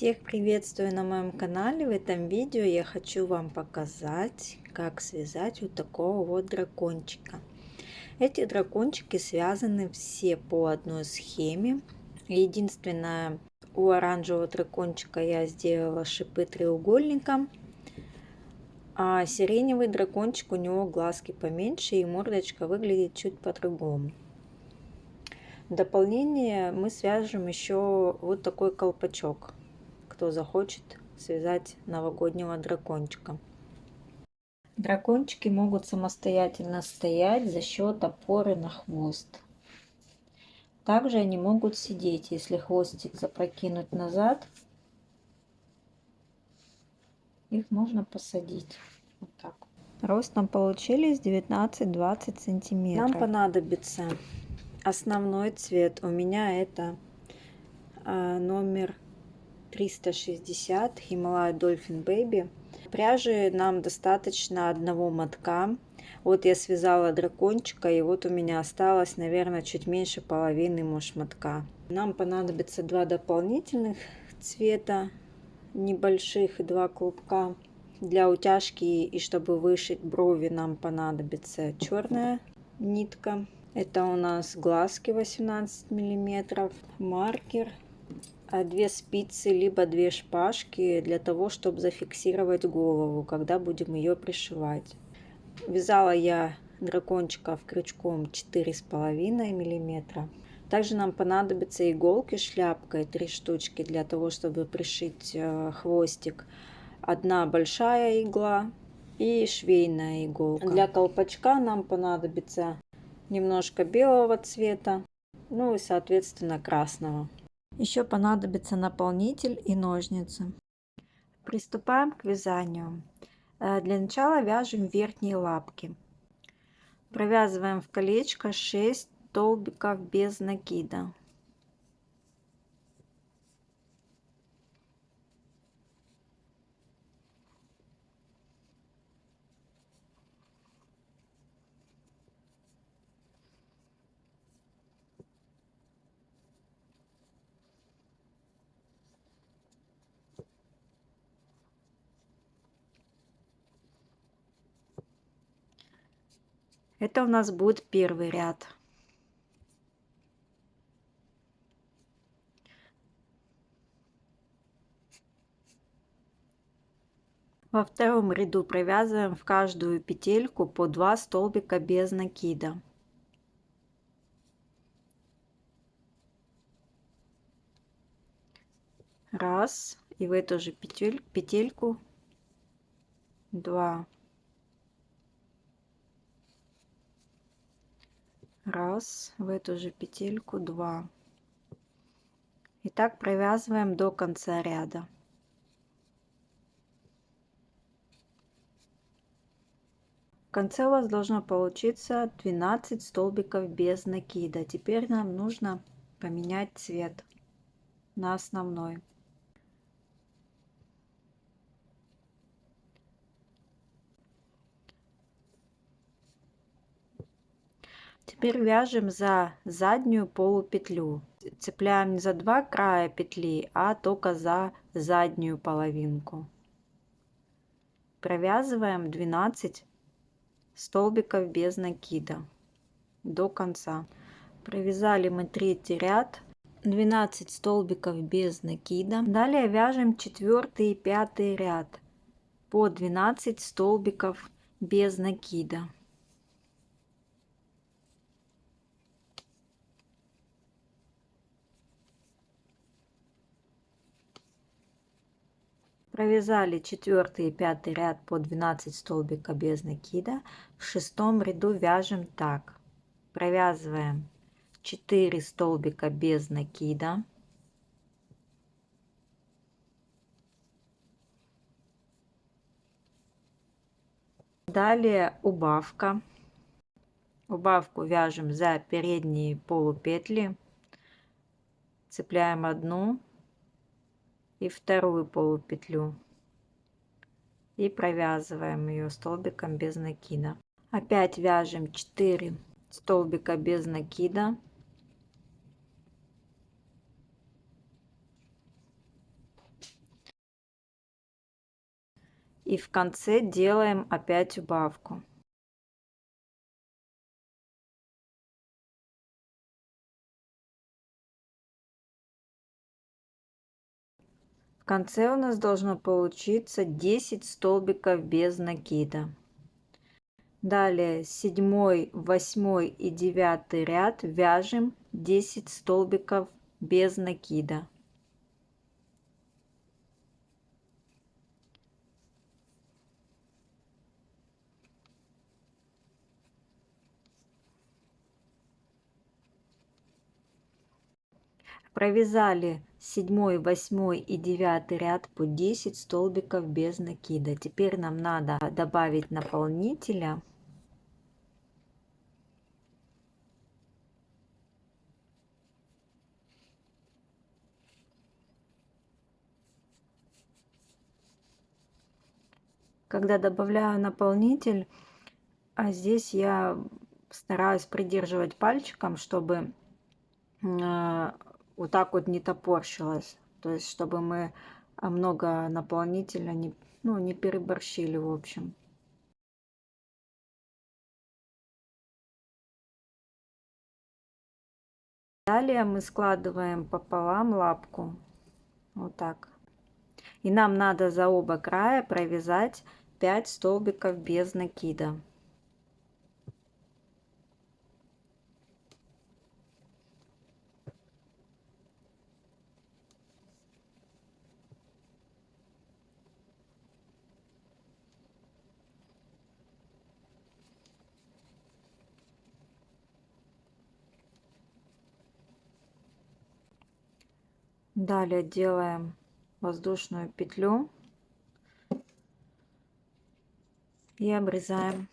Всех приветствую на моем канале. В этом видео я хочу вам показать, как связать вот такого вот дракончика. Эти дракончики связаны все по одной схеме. Единственное, у оранжевого дракончика я сделала шипы треугольником, а сиреневый дракончик, у него глазки поменьше и мордочка выглядит чуть по-другому. В дополнение мы свяжем еще вот такой колпачок, кто захочет связать новогоднего дракончика. Дракончики могут самостоятельно стоять за счет опоры на хвост. Также они могут сидеть, если хвостик запрокинуть назад. Их можно посадить. Вот так. Ростом получились 19-20 сантиметров. Нам понадобится основной цвет. У меня это номер 360 Himalaya Dolphin Baby. Пряжи нам достаточно одного мотка. Вот я связала дракончика, и вот у меня осталось, наверное, чуть меньше половины мотка. Нам понадобится два дополнительных цвета, небольших, и два клубка. Для утяжки и чтобы вышить брови, нам понадобится черная нитка. Это у нас глазки 18 миллиметров, маркер, две спицы либо две шпажки для того, чтобы зафиксировать голову, когда будем ее пришивать. Вязала я дракончиков крючком 4,5 миллиметра. Также нам понадобятся иголки шляпкой 3 штучки для того, чтобы пришить хвостик. Одна большая игла и швейная иголка. Для колпачка нам понадобится немножко белого цвета, ну и соответственно красного. Еще понадобится наполнитель и ножницы. Приступаем к вязанию. Для начала вяжем верхние лапки. Провязываем в колечко 6 столбиков без накида. Это у нас будет первый ряд. Во втором ряду провязываем в каждую петельку по 2 столбика без накида. Раз, и в эту же петельку 2. Раз, в эту же петельку 2. И так провязываем до конца ряда. В конце у вас должно получиться 12 столбиков без накида. Теперь нам нужно поменять цвет на основной. Теперь вяжем за заднюю полупетлю. Цепляем не за два края петли, а только за заднюю половинку. Провязываем 12 столбиков без накида до конца. Провязали мы третий ряд, 12 столбиков без накида. Далее вяжем четвертый и пятый ряд по 12 столбиков без накида. Провязали четвертый и пятый ряд по 12 столбика без накида. В шестом ряду вяжем так. Провязываем 4 столбика без накида. Далее убавка. Убавку вяжем за передние полупетли. Цепляем одну и вторую полупетлю и провязываем ее столбиком без накида. Опять вяжем 4 столбика без накида. И в конце делаем опять убавку. В конце у нас должно получиться 10 столбиков без накида. Далее 7, 8 и 9 ряд вяжем 10 столбиков без накида. Провязали 7, 8 и 9 ряд по 10 столбиков без накида. Теперь нам надо добавить наполнителя. Когда добавляю наполнитель, здесь я стараюсь придерживать пальчиком, чтобы вот так вот не топорщилось. То есть, чтобы мы много наполнителя не переборщили, в общем. Далее мы складываем пополам лапку. Вот так. И нам надо за оба края провязать 5 столбиков без накида. Далее делаем воздушную петлю и обрезаем.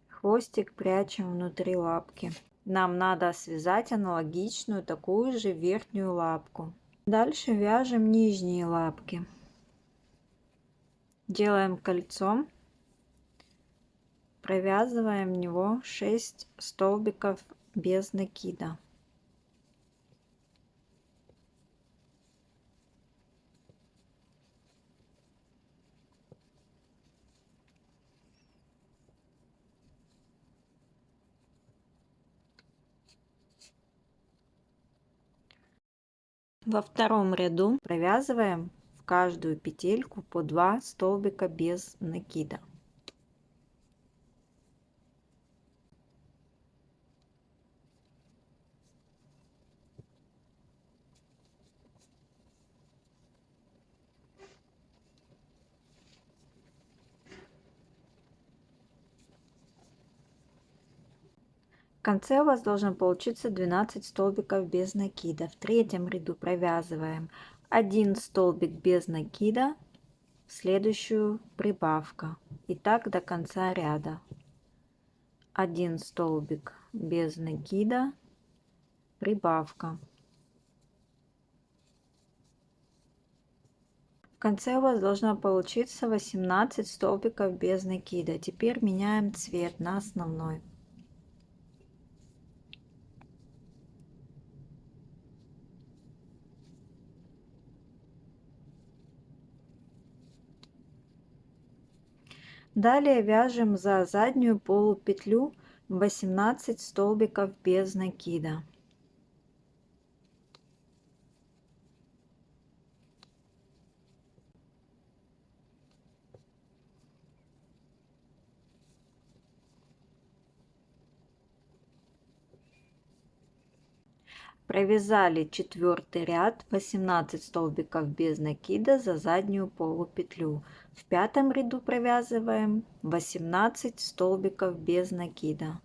Хвостик прячем внутри лапки. Нам надо связать аналогичную такую же верхнюю лапку. Дальше вяжем нижние лапки. Делаем кольцо. Провязываем в него 6 столбиков без накида. Во втором ряду провязываем в каждую петельку по 2 столбика без накида. В конце у вас должно получиться 12 столбиков без накида. В третьем ряду провязываем 1 столбик без накида, в следующую прибавка. И так до конца ряда. 1 столбик без накида, прибавка. В конце у вас должно получиться 18 столбиков без накида. Теперь меняем цвет на основной. Далее вяжем за заднюю полупетлю 18 столбиков без накида. Провязали 4 ряд, 18 столбиков без накида за заднюю полупетлю. В 5 ряду провязываем 18 столбиков без накида.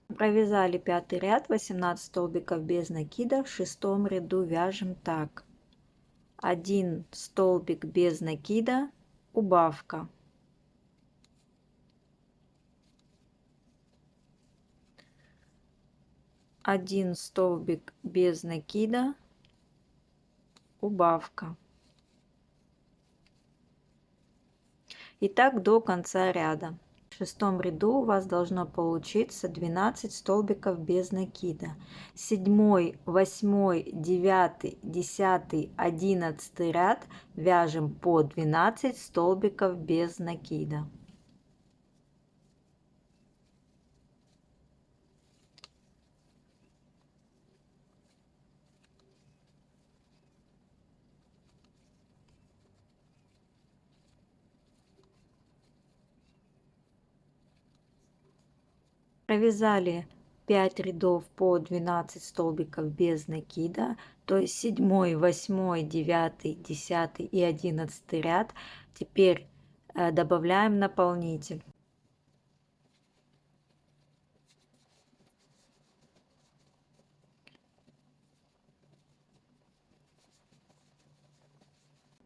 Провязали 5 ряд, 18 столбиков без накида. В 6 ряду вяжем так: 1 столбик без накида, убавка, 1 столбик без накида, убавка, И так до конца ряда. В шестом ряду у вас должно получиться 12 столбиков без накида. 7, 8, 9, 10, 11 ряд вяжем по 12 столбиков без накида. Провязали 5 рядов по 12 столбиков без накида, то есть 7, 8, 9, 10 и 11 ряд. Теперь добавляем наполнитель.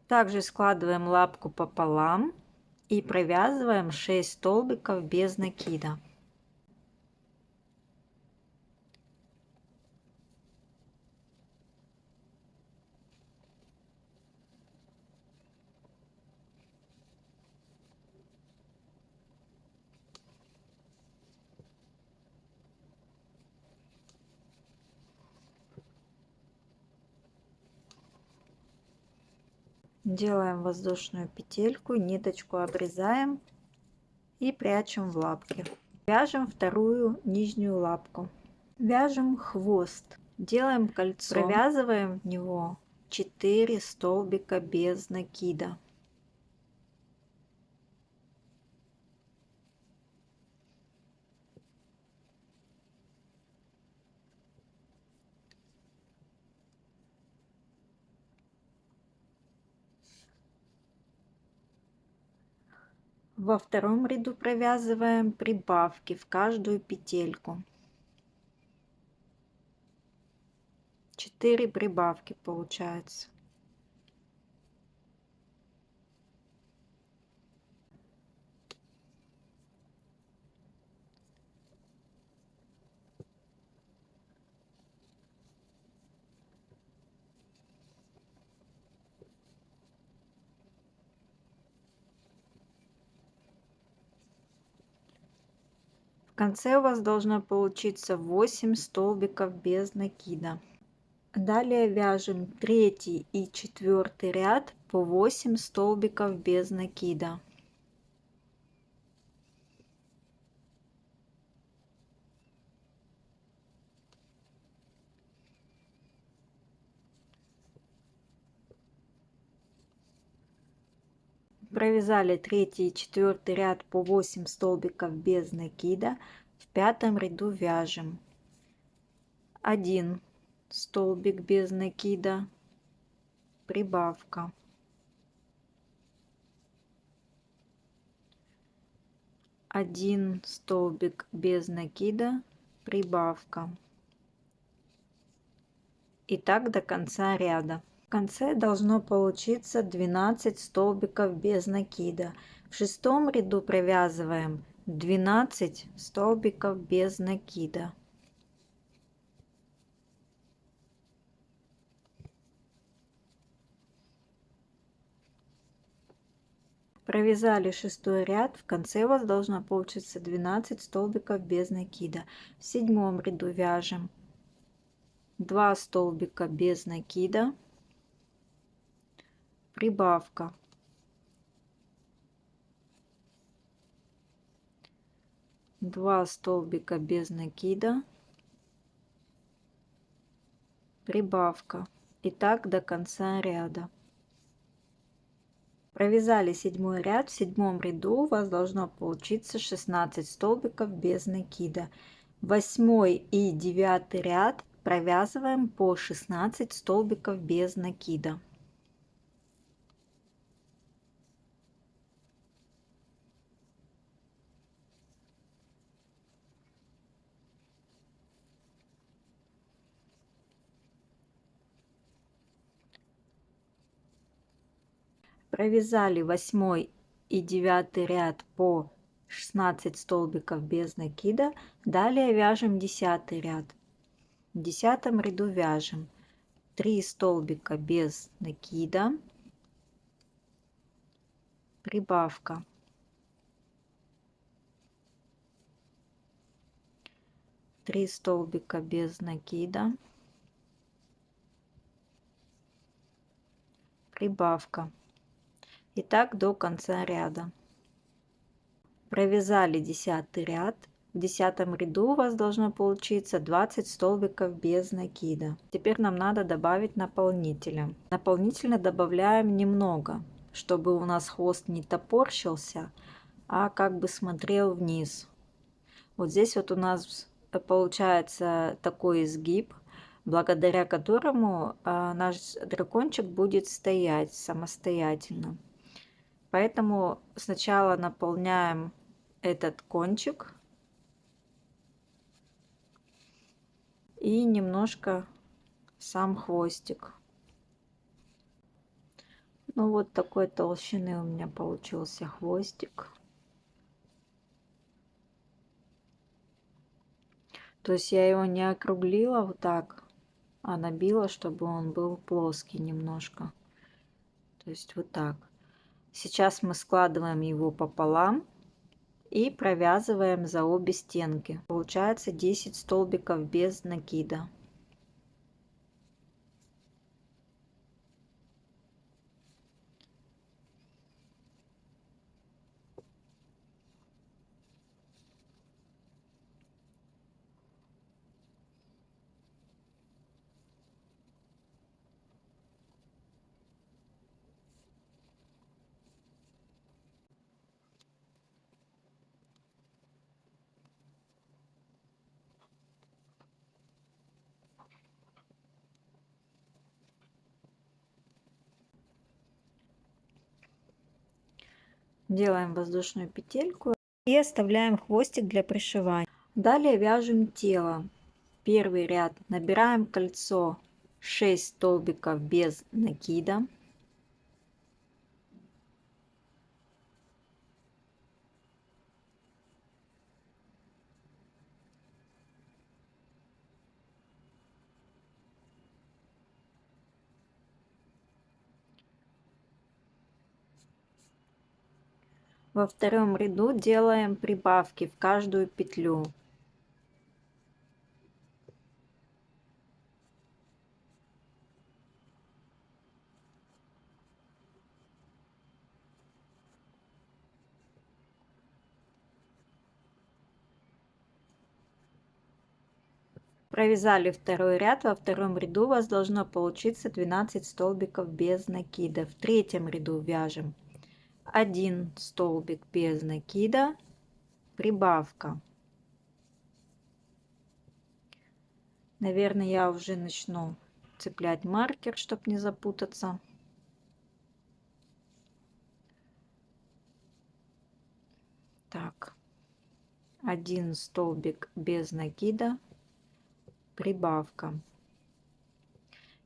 Также складываем лапку пополам и провязываем 6 столбиков без накида. Делаем воздушную петельку, ниточку обрезаем и прячем в лапке. Вяжем вторую нижнюю лапку. Вяжем хвост. Делаем кольцо. Провязываем в него 4 столбика без накида. Во втором ряду провязываем прибавки в каждую петельку. 4 прибавки получается. В конце у вас должно получиться 8 столбиков без накида. Далее вяжем третий и четвертый ряд по 8 столбиков без накида. Провязали третий и четвертый ряд по 8 столбиков без накида. В пятом ряду вяжем 1 столбик без накида, прибавка, 1 столбик без накида, прибавка. И так до конца ряда. В конце должно получиться 12 столбиков без накида. В шестом ряду провязываем 12 столбиков без накида. Провязали шестой ряд, в конце у вас должно получиться 12 столбиков без накида. В седьмом ряду вяжем 2 столбика без накида, прибавка, 2 столбика без накида, прибавка. И так до конца ряда. Провязали седьмой ряд, в седьмом ряду у вас должно получиться 16 столбиков без накида. Восьмой и девятый ряд провязываем по 16 столбиков без накида. Провязали 8 и 9 ряд по 16 столбиков без накида. Далее вяжем 10 ряд. В 10 ряду вяжем 3 столбика без накида, прибавка, 3 столбика без накида, прибавка. И так до конца ряда. Провязали 10 ряд. В 10 ряду у вас должно получиться 20 столбиков без накида. Теперь нам надо добавить наполнителя. Наполнителя добавляем немного, чтобы у нас хвост не топорщился, а как бы смотрел вниз. Вот здесь вот у нас получается такой изгиб, благодаря которому наш дракончик будет стоять самостоятельно. Поэтому сначала наполняем этот кончик и немножко сам хвостик. Ну вот такой толщины у меня получился хвостик. То есть я его не округлила вот так, а набила, чтобы он был плоский немножко. То есть вот так. Сейчас мы складываем его пополам и провязываем за обе стенки. Получается 10 столбиков без накида. Делаем воздушную петельку и оставляем хвостик для пришивания. Далее вяжем тело. Первый ряд набираем кольцо 6 столбиков без накида. Во втором ряду делаем прибавки в каждую петлю. Провязали второй ряд. Во втором ряду у вас должно получиться 12 столбиков без накида. В третьем ряду вяжем 1 столбик без накида, прибавка. Наверное, я уже начну цеплять маркер, чтобы не запутаться. Так, 1 столбик без накида, прибавка.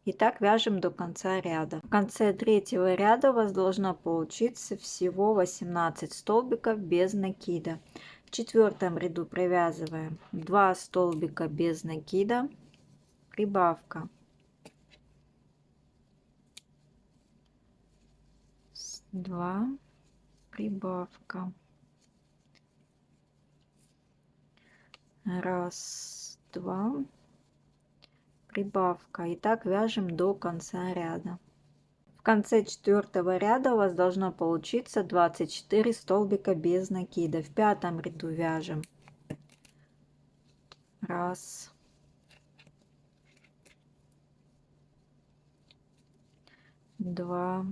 И так вяжем до конца ряда. В конце третьего ряда у вас должно получиться всего 18 столбиков без накида. В четвертом ряду провязываем 2 столбика без накида, прибавка. 2, прибавка. 1, 2, прибавка. И так вяжем до конца ряда. В конце четвертого ряда у вас должно получиться 24 столбика без накида. В пятом ряду вяжем 1, 2,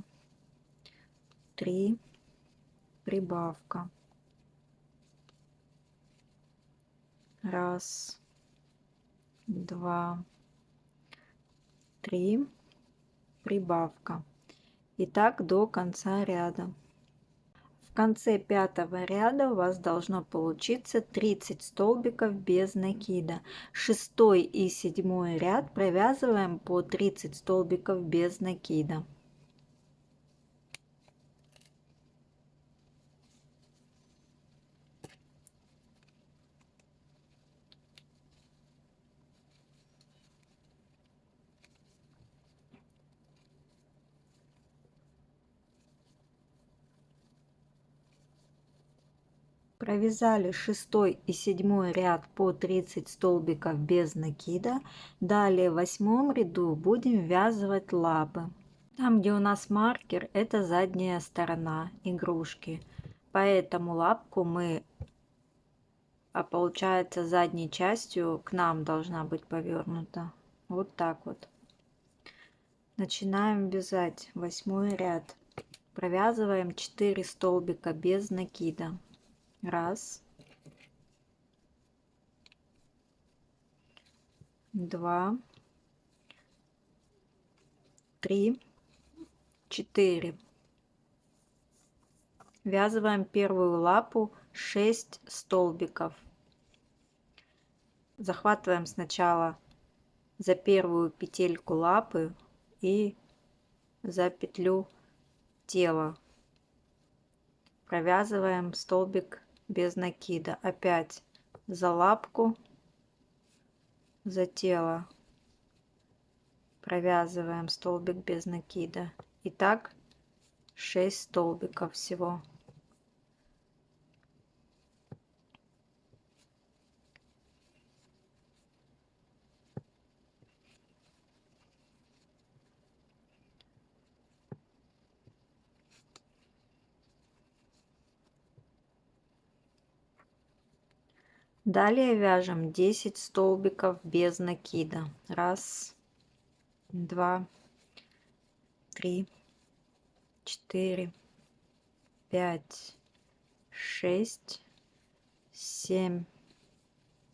3, прибавка. 1, 2, 3, прибавка. И так до конца ряда. В конце пятого ряда у вас должно получиться 30 столбиков без накида. Шестой и седьмой ряд провязываем по 30 столбиков без накида. Провязали 6 и 7 ряд по 30 столбиков без накида. Далее в 8 ряду будем ввязывать лапы. Там, где у нас маркер, это задняя сторона игрушки. Поэтому лапку мы, получается, задней частью к нам должна быть повернута. Вот так вот. Начинаем вязать 8 ряд. Провязываем 4 столбика без накида. Раз, два, три, 4. Ввязываем первую лапу 6 столбиков. Захватываем сначала за первую петельку лапы и за петлю тела. Провязываем столбик без накида. Опять за лапку, за тело. Провязываем столбик без накида. И так 6 столбиков всего. Далее вяжем 10 столбиков без накида. Раз, два, три, 4, 5, 6, 7,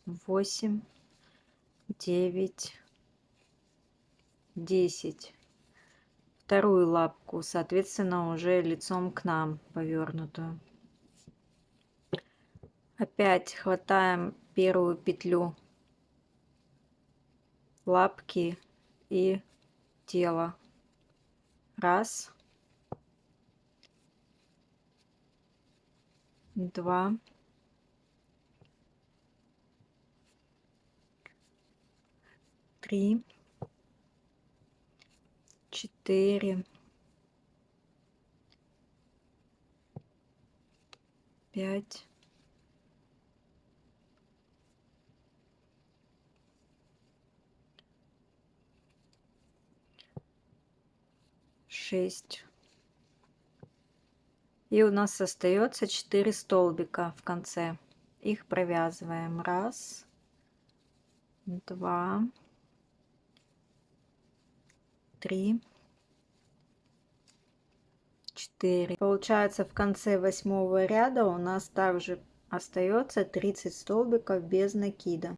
8, 9, 10. Вторую лапку, соответственно, уже лицом к нам повернутую. Опять хватаем первую петлю лапки и тела. Раз, два, три, 4, 5, 6. И у нас остается 4 столбика в конце. Их провязываем. Раз, два, три, 4. Получается, в конце 8 ряда у нас также остается 30 столбиков без накида.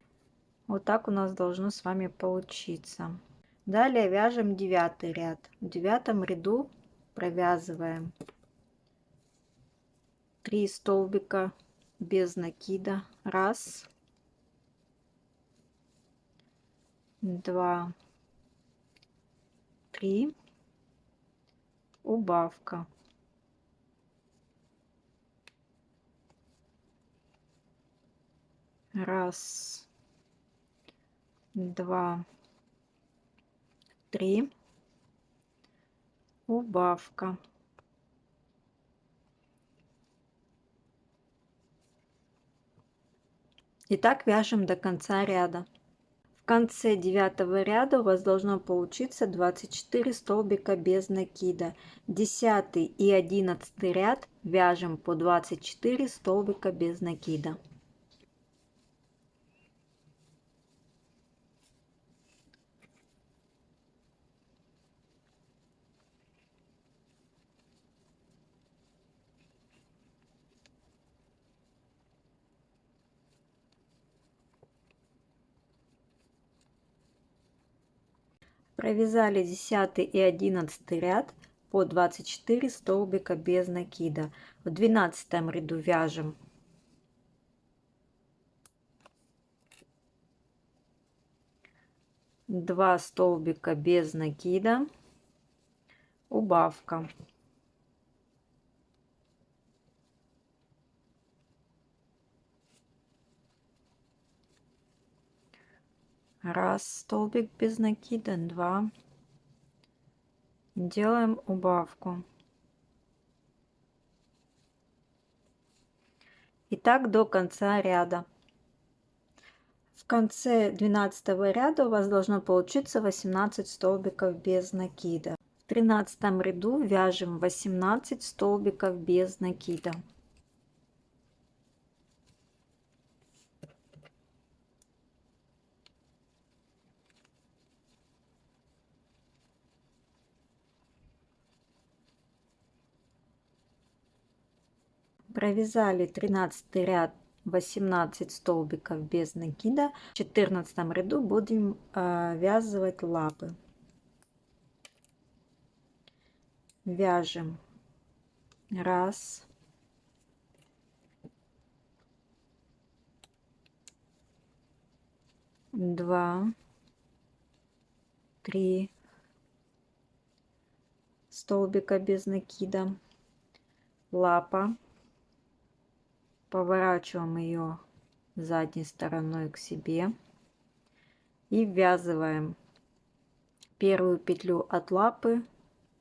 Вот так у нас должно с вами получиться. Далее вяжем 9 ряд. В 9 ряду провязываем 3 столбика без накида. Раз, два, три. Убавка. Раз, два, три. Убавка. И так вяжем до конца ряда. В конце 9 ряда у вас должно получиться 24 столбика без накида. 10 и 11 ряд вяжем по 24 столбика без накида. Провязали 10 и 11 ряд по 24 столбика без накида. В 12 ряду вяжем 2 столбика без накида. Убавка. Раз столбик без накида, 2. Делаем убавку. И так до конца ряда. В конце 12 ряда у вас должно получиться 18 столбиков без накида. В 13 ряду вяжем 18 столбиков без накида. Провязали 13 ряд 18 столбиков без накида. В 14 ряду будем вязывать лапы. Вяжем 1, 2, 3 столбика без накида, лапа, поворачиваем ее задней стороной к себе и ввязываем первую петлю от лапы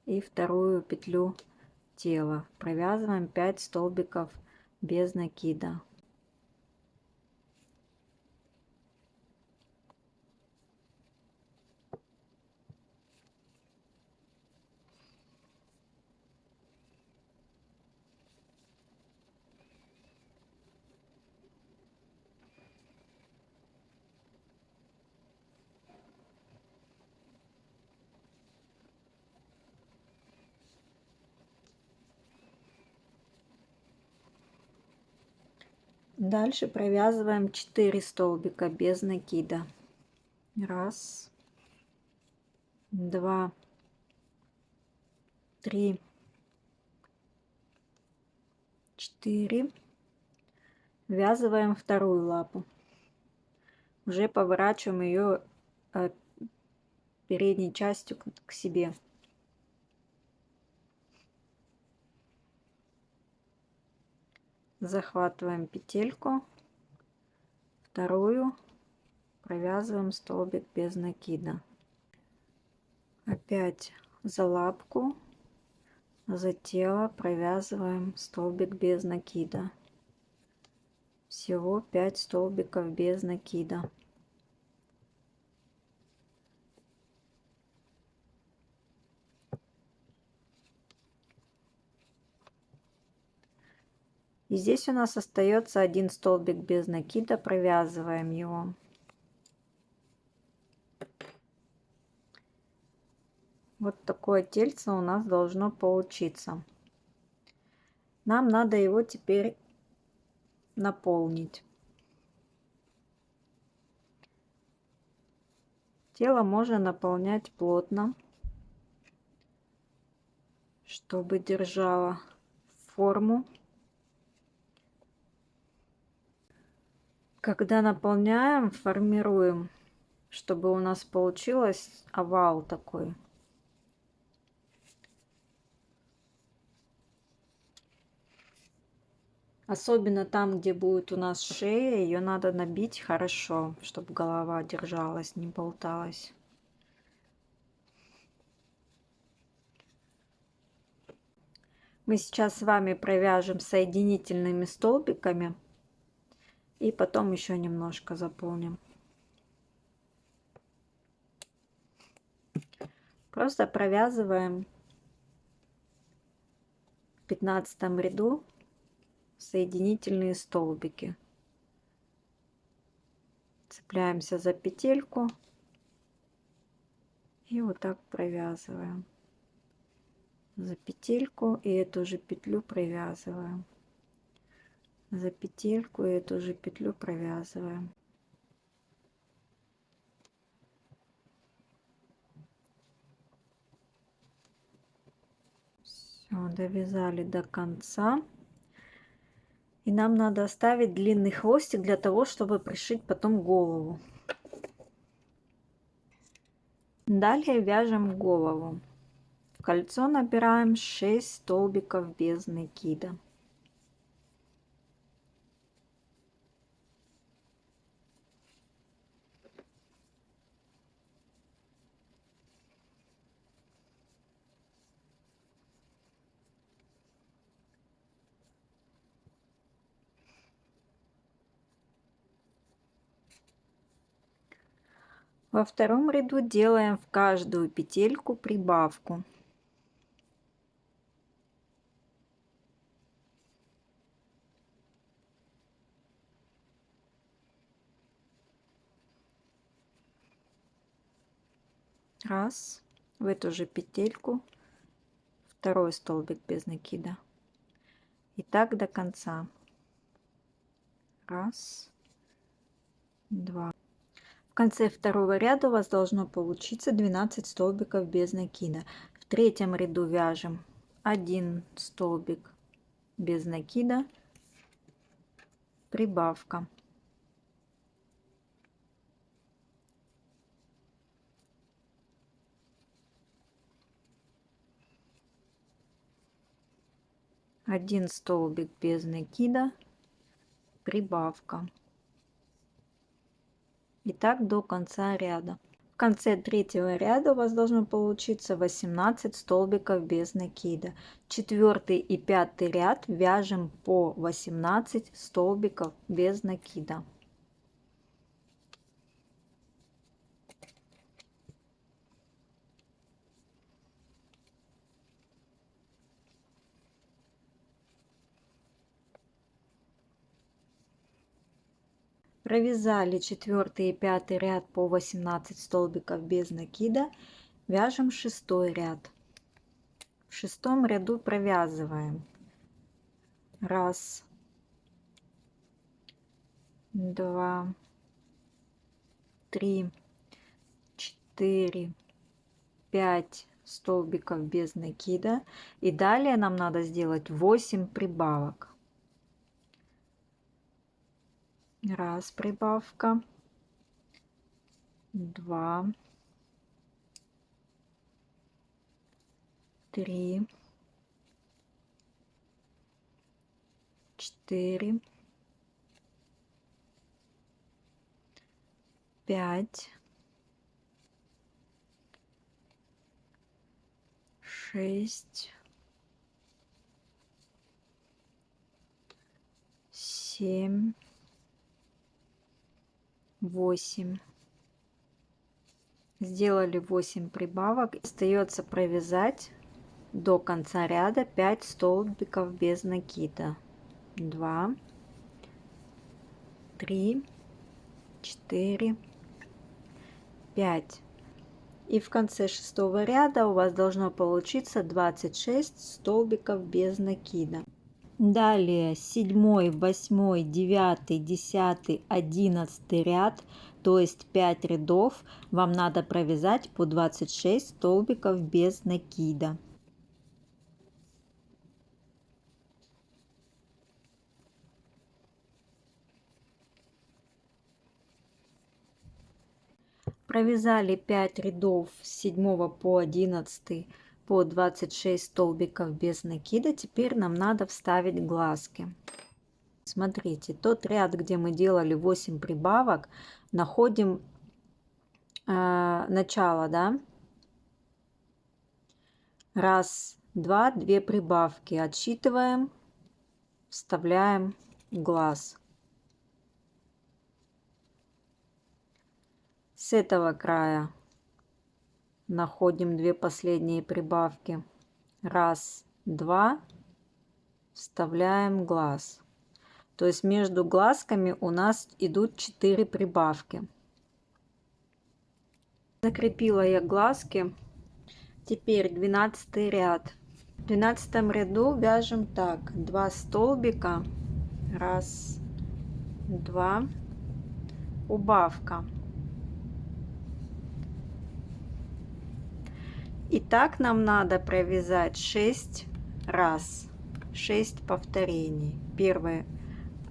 и вторую петлю тела. Провязываем 5 столбиков без накида. Дальше провязываем 4 столбика без накида. 1, 2, 3, 4. Ввязываем вторую лапу. Уже поворачиваем ее передней частью к себе. Захватываем петельку, вторую, провязываем столбик без накида. Опять за лапку, за тело провязываем столбик без накида. Всего 5 столбиков без накида. И здесь у нас остается один столбик без накида, провязываем его. Вот такое тельце у нас должно получиться. Нам надо его теперь наполнить. Тело можно наполнять плотно, чтобы держало форму. Когда наполняем, формируем, чтобы у нас получилось овал такой. Особенно там, где будет у нас шея, ее надо набить хорошо, чтобы голова держалась, не болталась. Мы сейчас с вами провяжем соединительными столбиками и потом еще немножко заполним. Просто провязываем в 15 ряду соединительные столбики. Цепляемся за петельку и вот так провязываем. За петельку и эту же петлю провязываем. За петельку и эту же петлю провязываем. Все, довязали до конца. И нам надо оставить длинный хвостик для того, чтобы пришить потом голову. Далее вяжем голову. В кольцо набираем 6 столбиков без накида. Во втором ряду делаем в каждую петельку прибавку. Раз, в эту же петельку второй столбик без накида. И так до конца. Раз, два. В конце второго ряда у вас должно получиться 12 столбиков без накида. В третьем ряду вяжем 1 столбик без накида, прибавка. Один столбик без накида, прибавка. И так до конца ряда. В конце третьего ряда у вас должно получиться 18 столбиков без накида. Четвертый и пятый ряд вяжем по 18 столбиков без накида. Провязали четвертый и пятый ряд по 18 столбиков без накида. Вяжем шестой ряд. В шестом ряду провязываем 1, 2, 3, 4, 5 столбиков без накида. И далее нам надо сделать 8 прибавок. 1 прибавка, 2, 3, 4, 5, 6, 7, 8. Сделали 8 прибавок. Остается провязать до конца ряда 5 столбиков без накида. 2, 3, 4, 5. И в конце шестого ряда у вас должно получиться 26 столбиков без накида. Далее 7, 8, 9, 10, 11 ряд, то есть 5 рядов, вам надо провязать по 26 столбиков без накида. Провязали 5 рядов с 7 по 11 по 26 столбиков без накида. Теперь нам надо вставить глазки. Смотрите, тот ряд, где мы делали 8 прибавок, находим начало, да? 1, 2, 2 прибавки. Отсчитываем, вставляем глаз. С этого края находим 2 последние прибавки. 1, 2, вставляем глаз. То есть между глазками у нас идут 4 прибавки. Закрепила я глазки. Теперь 12 ряд. В 12 ряду вяжем так: 2 столбика, 1, 2, убавка. И так нам надо провязать 6 раз, 6 повторений. Первый,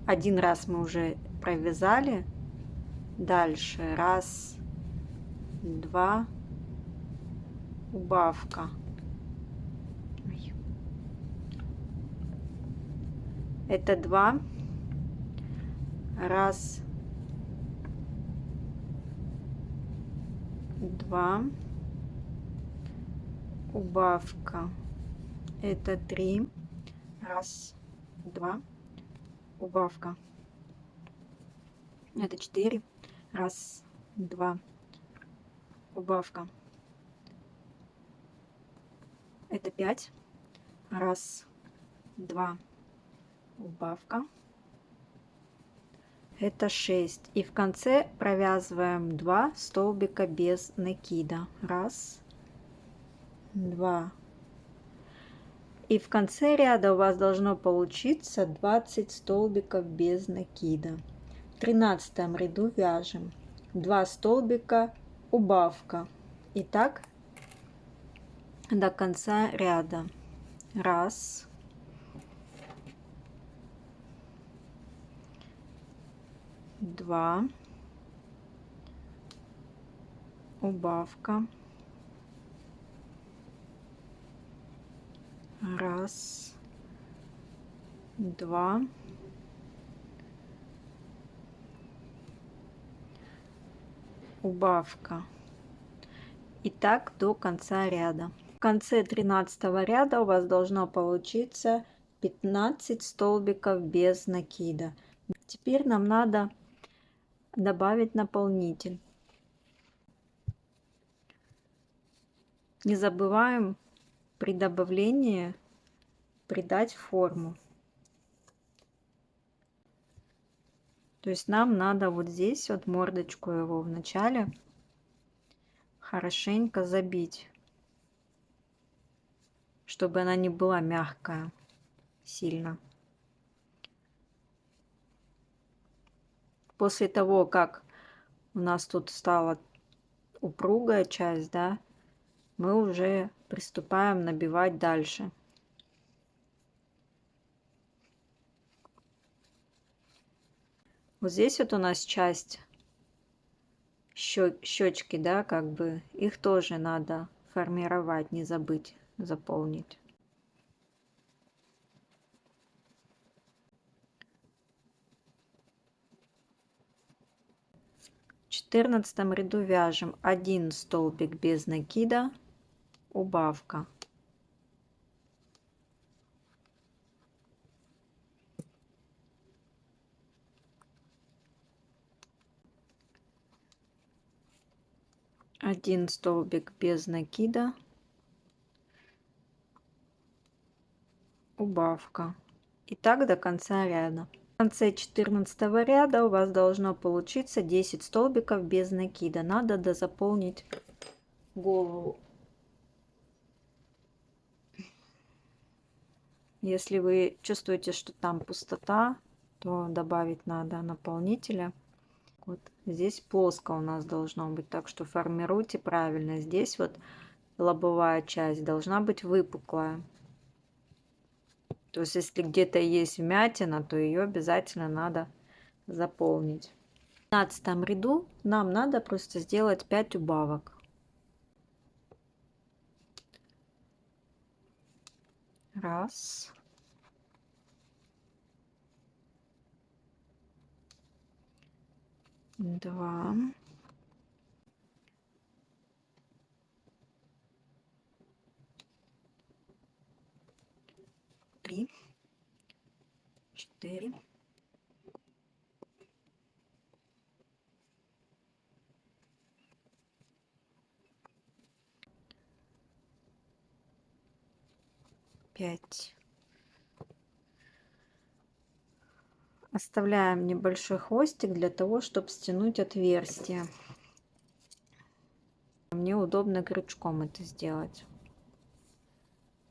один раз мы уже провязали. Дальше 1, 2, убавка. Это 2. 1, 2, убавка. Это 3. 1, 2, убавка. Это 4. 1, 2, убавка. Это 5. Раз, два, убавка. Это 6. И в конце провязываем 2 столбика без накида. Раз, два. И в конце ряда у вас должно получиться 20 столбиков без накида. В 13 ряду вяжем 2 столбика, убавка. И так до конца ряда. Раз, два, убавка. Раз, два, убавка. И так до конца ряда. В конце 13 ряда у вас должно получиться 15 столбиков без накида. Теперь нам надо добавить наполнитель. Не забываем при добавлении придать форму. То есть нам надо вот здесь вот мордочку его в начале хорошенько забить, чтобы она не была мягкая сильно. После того, как у нас тут стала упругая часть, да, мы уже приступаем набивать дальше. Вот здесь вот у нас часть щечки, да, как бы их тоже надо формировать, не забыть заполнить. В 14 ряду вяжем 1 столбик без накида, убавка. Один столбик без накида, убавка. И так до конца ряда. В конце 14 ряда у вас должно получиться 10 столбиков без накида. Надо дозаполнить голову. Если вы чувствуете, что там пустота, то добавить надо наполнителя. Вот здесь плоско у нас должно быть, так что формируйте правильно. Здесь вот лобовая часть должна быть выпуклая. То есть если где-то есть вмятина, то ее обязательно надо заполнить. В 15 ряду нам надо просто сделать 5 убавок. Раз. Два. Три. 4. 5. Оставляем небольшой хвостик для того, чтобы стянуть отверстие. Мне удобно крючком это сделать.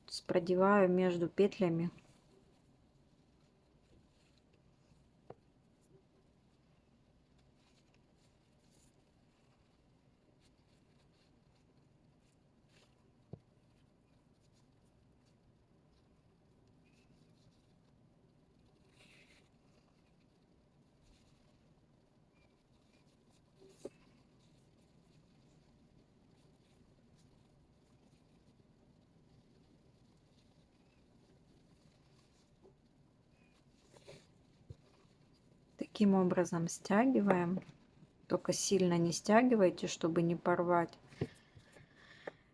То есть продеваю между петлями. Таким образом стягиваем. Только сильно не стягивайте, чтобы не порвать.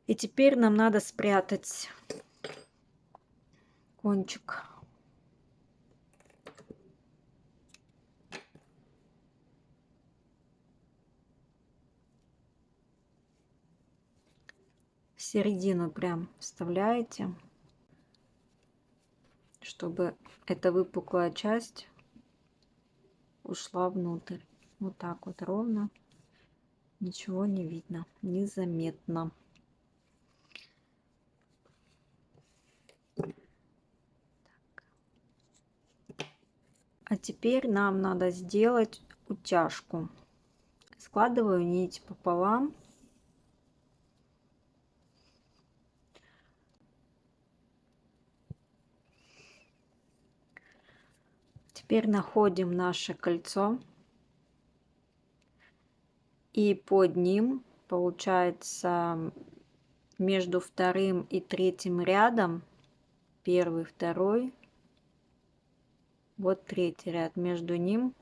И теперь нам надо спрятать кончик. середину прям вставляете, чтобы эта выпуклая часть ушла внутрь. Вот так вот ровно. Ничего не видно, незаметно. А теперь нам надо сделать утяжку. Складываю нить пополам. Теперь находим наше кольцо. И под ним, получается, между вторым и третьим рядом, первый, второй, вот третий ряд, между ним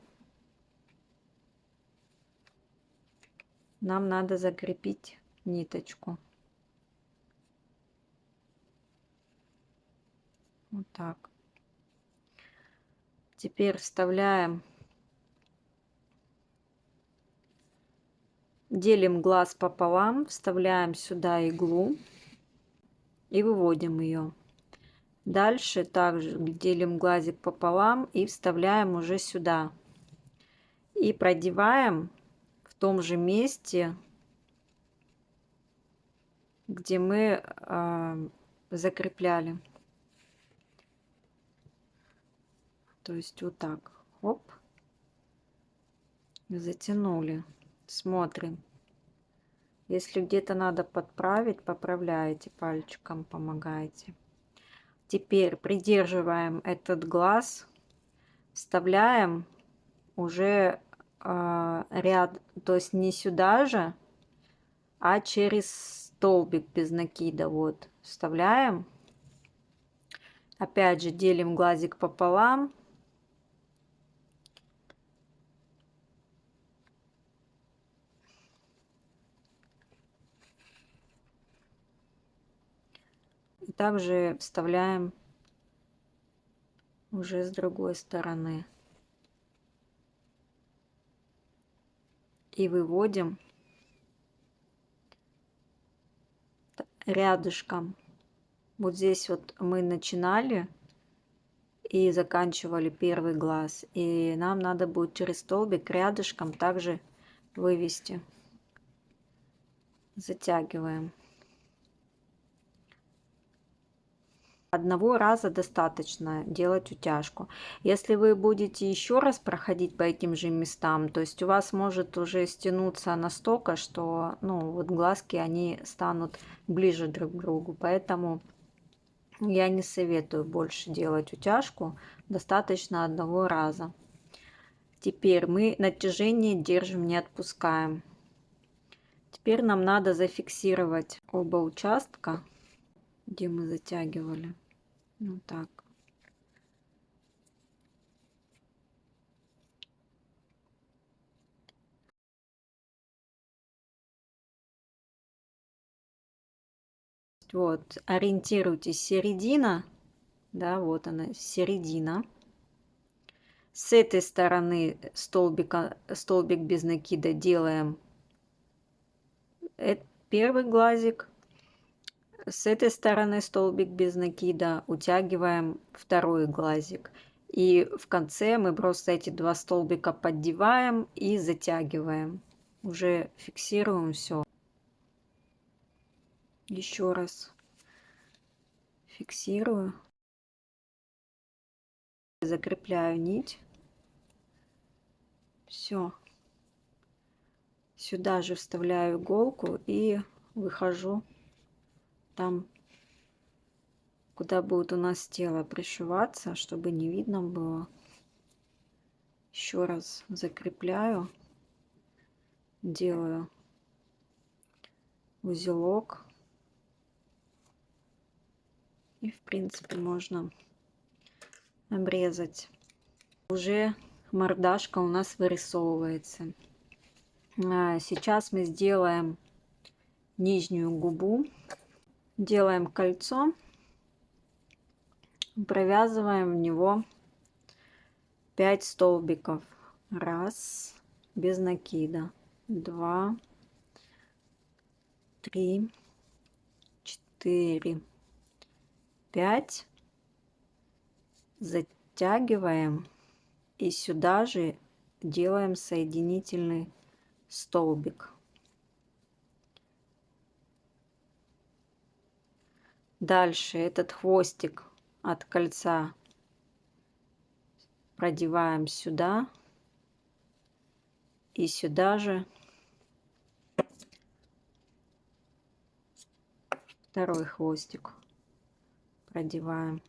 нам надо закрепить ниточку. Вот так. Теперь вставляем, делим глаз пополам, вставляем сюда иглу и выводим ее. Дальше также делим глазик пополам и вставляем уже сюда. И продеваем в том же месте, где мы закрепляли. То есть вот так. Оп. Затянули. Смотрим. Если где-то надо подправить, поправляете пальчиком, помогаете. Теперь придерживаем этот глаз, вставляем уже ряд, то есть не сюда же, а через столбик без накида. Вот вставляем. Опять же делим глазик пополам. И также вставляем уже с другой стороны. И выводим рядышком. Вот здесь вот мы начинали и заканчивали первый глаз. И нам надо будет через столбик рядышком также вывести. Затягиваем. Одного раза достаточно делать утяжку. Если вы будете еще раз проходить по этим же местам, то есть у вас может уже стянуться настолько, что вот глазки они станут ближе друг к другу. Поэтому я не советую больше делать утяжку. Достаточно одного раза. Теперь мы натяжение держим, не отпускаем. Теперь нам надо зафиксировать оба участка, где мы затягивали. Вот так. Вот, ориентируйтесь, середина, да, вот она, середина. С этой стороны столбик без накида делаем первый глазик. С этой стороны столбик без накида утягиваем второй глазик. И в конце мы просто эти два столбика поддеваем и затягиваем. Уже фиксируем все. Еще раз фиксирую. Закрепляю нить. Все. Сюда же вставляю иголку и выхожу там, куда будет у нас тело пришиваться, чтобы не видно было. Еще раз закрепляю, делаю узелок. И в принципе можно обрезать. Уже мордашка у нас вырисовывается. Сейчас мы сделаем нижнюю губу. Делаем кольцо. Провязываем в него 5 столбиков. Раз, без накида. 2, 3, 4, 5. Затягиваем. И сюда же делаем соединительный столбик. Дальше этот хвостик от кольца продеваем сюда. И сюда же второй хвостик продеваем.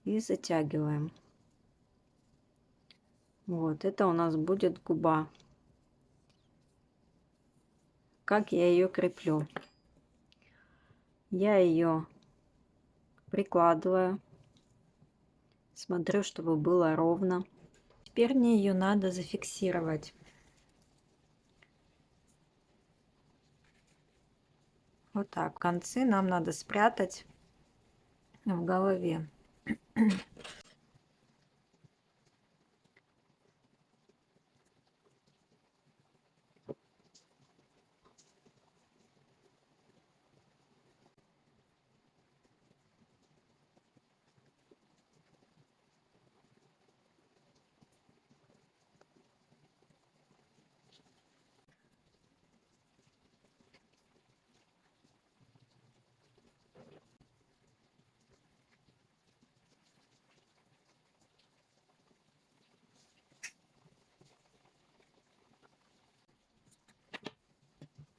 И затягиваем. Вот, это у нас будет губа. Как я ее креплю? Я ее прикладываю. Смотрю, чтобы было ровно. Теперь мне ее надо зафиксировать. Вот так. Концы нам надо спрятать в голове.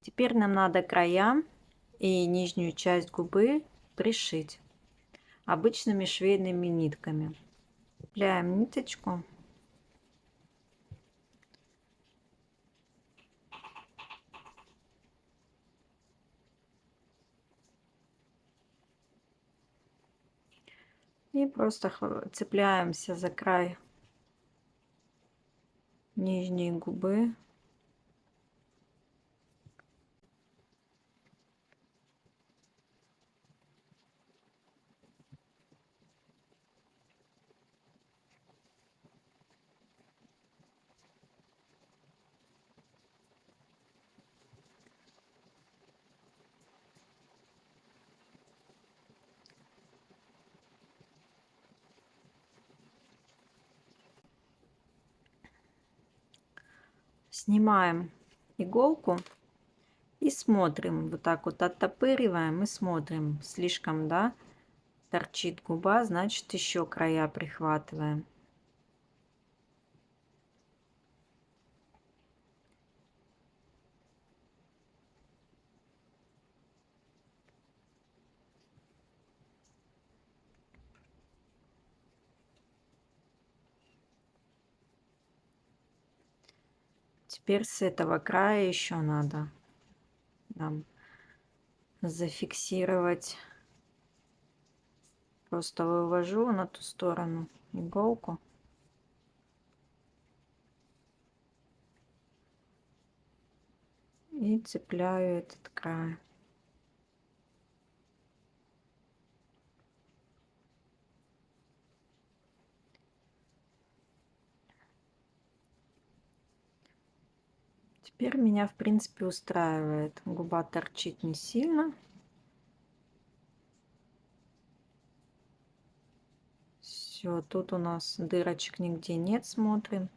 Теперь нам надо края и нижнюю часть губы пришить обычными швейными нитками. Цепляем ниточку. И просто цепляемся за край нижней губы. Снимаем иголку и смотрим. Вот так вот оттопыриваем и смотрим. Слишком, да, торчит губа, значит еще края прихватываем. Теперь с этого края еще надо нам зафиксировать. Просто вывожу на ту сторону иголку. И цепляю этот край. Теперь меня, в принципе, устраивает. Губа торчит не сильно. Все, тут у нас дырочек нигде нет, смотрим.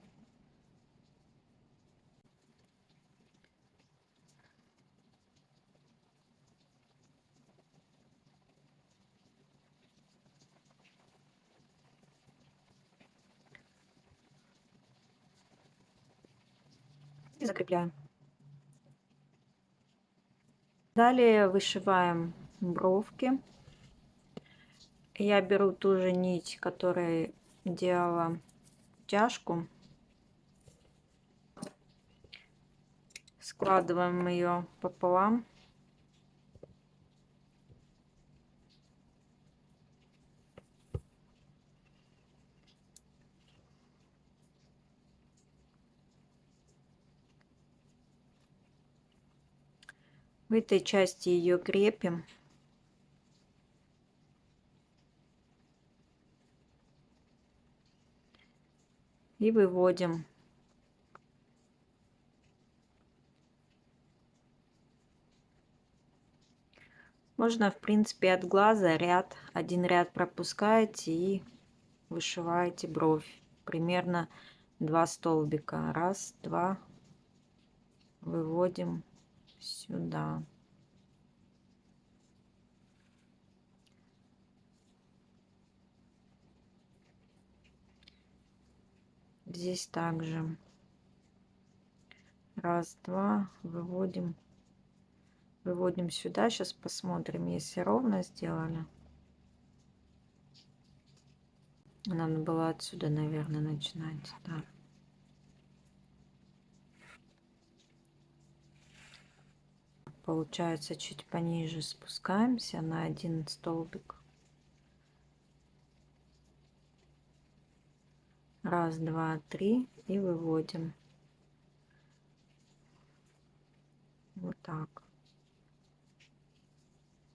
И закрепляем. Далее вышиваем бровки. Я беру ту же нить, которой делала тяжку. Складываем ее пополам. В этой части ее крепим. И выводим. Можно, в принципе, от глаза ряд, один ряд пропускаете и вышиваете бровь. Примерно 2 столбика. Раз, два. Выводим сюда. Здесь также. Раз, два. Выводим сюда. Сейчас посмотрим, если ровно сделали. Надо было отсюда, наверное, начинать. Да. Получается, чуть пониже спускаемся на один столбик. Раз, два, три. И выводим. Вот так.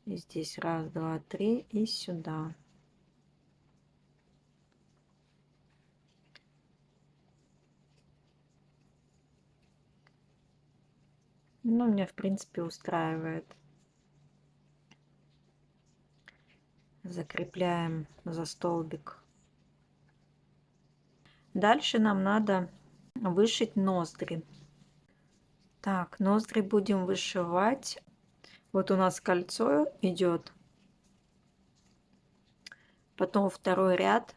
И здесь раз, два, три. И сюда. Ну, меня, в принципе, устраивает. Закрепляем за столбик. Дальше нам надо вышить ноздри. Так, ноздри будем вышивать. Вот у нас кольцо идет. Потом второй ряд.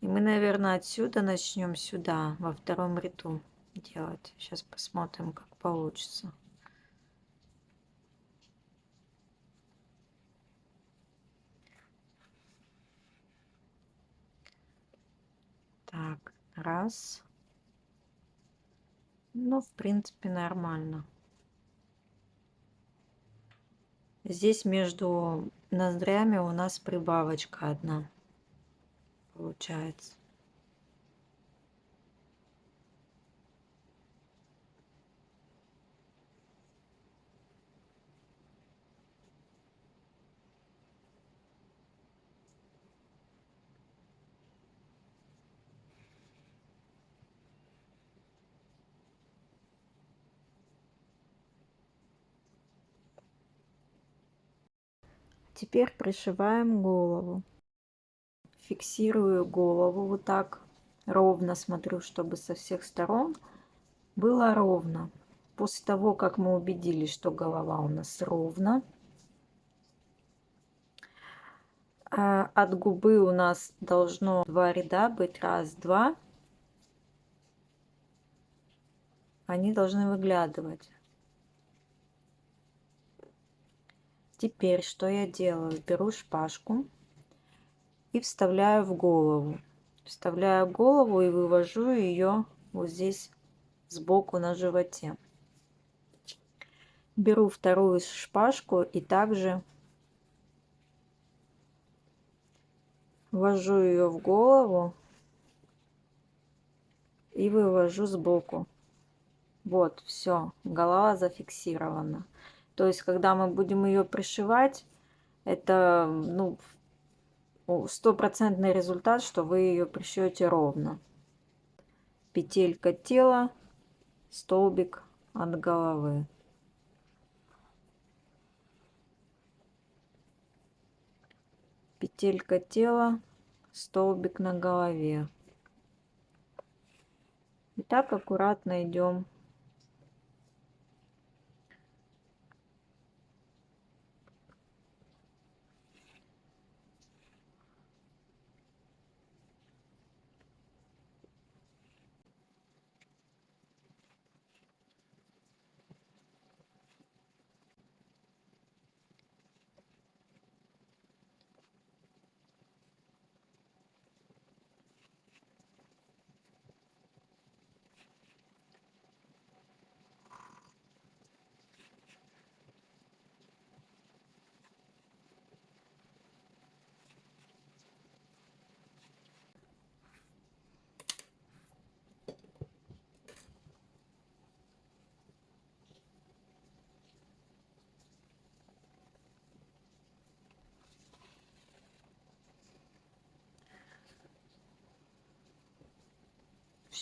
И мы, наверное, отсюда начнем сюда, во втором ряду делать. Сейчас посмотрим, как получится. Так, раз. Ну, в принципе, нормально. Здесь между ноздрями у нас прибавочка одна получается. Теперь пришиваем голову. Фиксирую голову вот так ровно, смотрю, чтобы со всех сторон было ровно. После того, как мы убедились, что голова у нас ровно, от губы у нас должно 2 ряда быть. Раз, два. Они должны выглядывать. Теперь что я делаю? Беру шпажку и вставляю в голову. Вставляю голову и вывожу ее вот здесь сбоку на животе. Беру вторую шпажку и также ввожу ее в голову и вывожу сбоку. Вот, все, голова зафиксирована. То есть, когда мы будем ее пришивать, это, ну, стопроцентный результат, что вы ее пришьете ровно. Петелька тела, столбик от головы. Петелька тела, столбик на голове. И так аккуратно идем.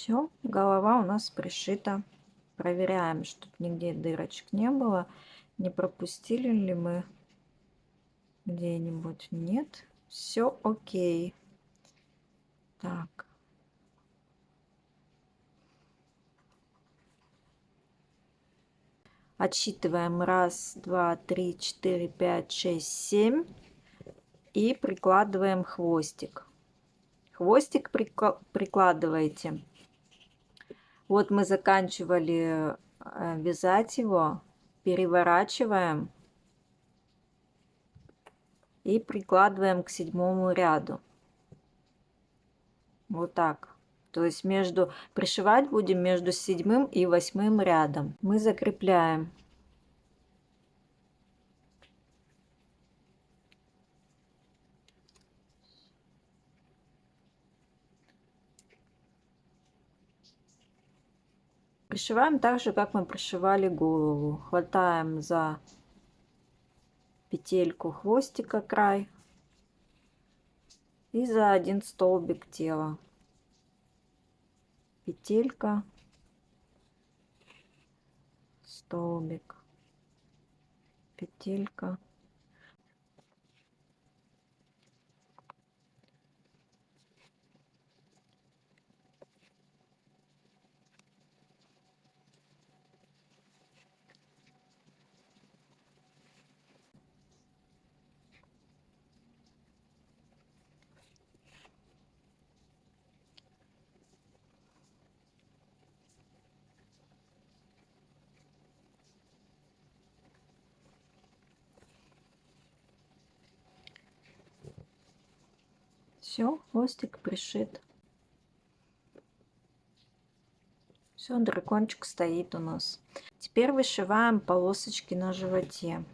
Все, голова у нас пришита. Проверяем, чтобы нигде дырочек не было. Не пропустили ли мы где-нибудь? Нет. Все окей. Так. Отсчитываем 1, 2, 3, 4, 5, 6, 7 и прикладываем хвостик. Хвостик прикладываете. Вот мы заканчивали вязать его, переворачиваем и прикладываем к 7 ряду. Вот так. То есть пришивать будем между 7 и 8 рядом. Мы закрепляем. Пришиваем так же, как мы пришивали голову. Хватаем за петельку хвостика край и за один столбик тела. Петелька, столбик, петелька. Все, хвостик пришит. Все, дракончик стоит у нас. Теперь вышиваем полосочки на животе.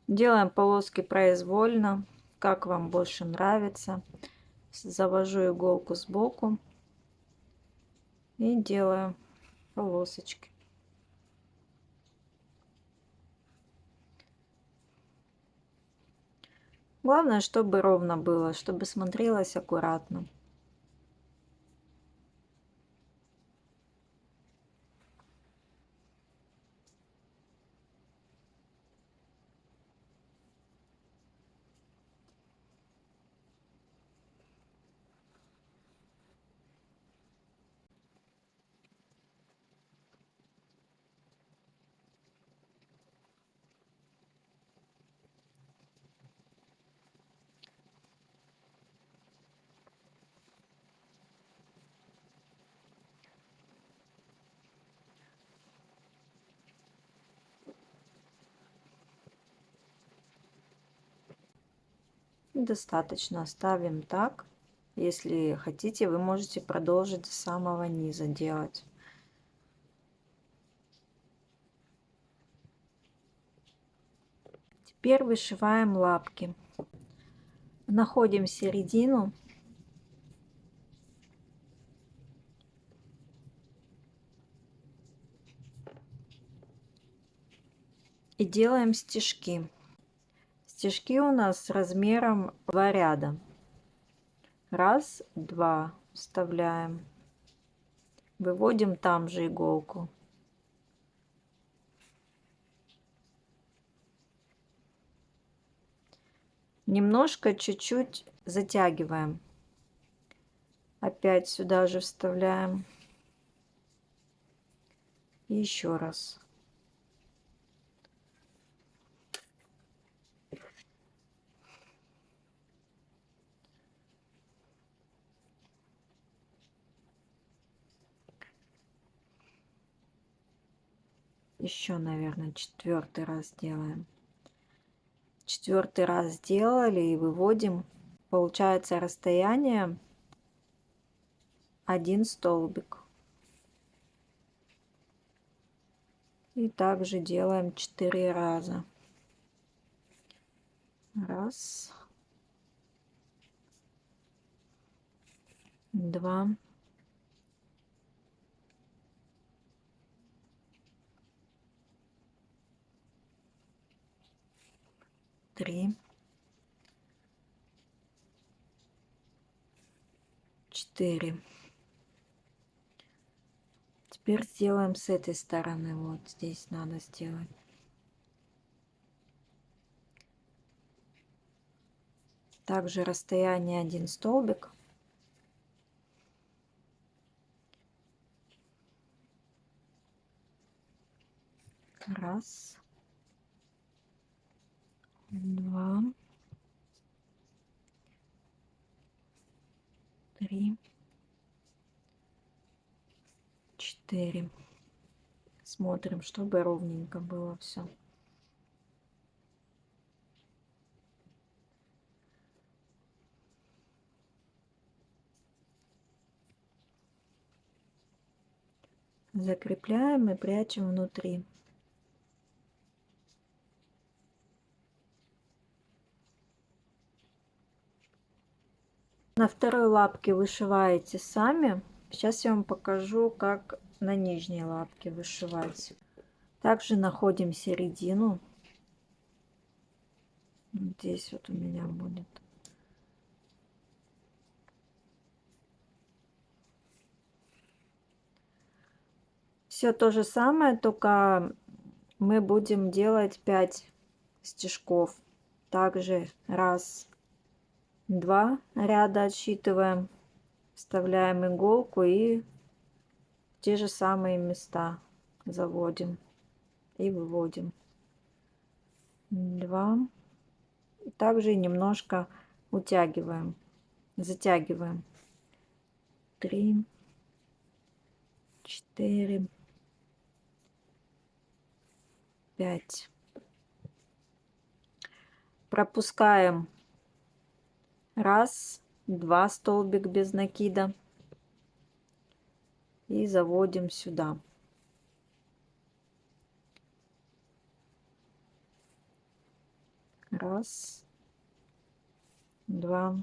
Делаем полоски произвольно, как вам больше нравится. Завожу иголку сбоку и делаю полосочки. Главное, чтобы ровно было, чтобы смотрелось аккуратно. Достаточно оставим так. Если хотите, вы можете продолжить с самого низа делать. Теперь вышиваем лапки. Находим середину. И делаем стежки. Стежки у нас с размером 2 ряда. 1, 2 вставляем. Выводим там же иголку. Немножко чуть-чуть затягиваем. Опять сюда же вставляем. И еще раз. Еще, наверное, 4-й раз делаем. 4-й раз сделали и выводим. Получается расстояние 1 столбик. И также делаем 4 раза. 1, 2, 3, 4. Теперь сделаем с этой стороны. Вот здесь надо сделать. Также расстояние 1 столбик. Раз, два, три, 4. Смотрим, чтобы ровненько было все. Закрепляем и прячем внутри. На второй лапке вышиваете сами. Сейчас я вам покажу, как на нижней лапке вышивать. Также находим середину. Здесь вот у меня будет. Все то же самое, только мы будем делать 5 стежков. Также раз, два ряда отсчитываем, вставляем иголку и в те же самые места заводим и выводим. 2. Также немножко утягиваем, затягиваем. 3, 4, 5. Пропускаем раз, два столбик без накида и заводим сюда. Раз, два,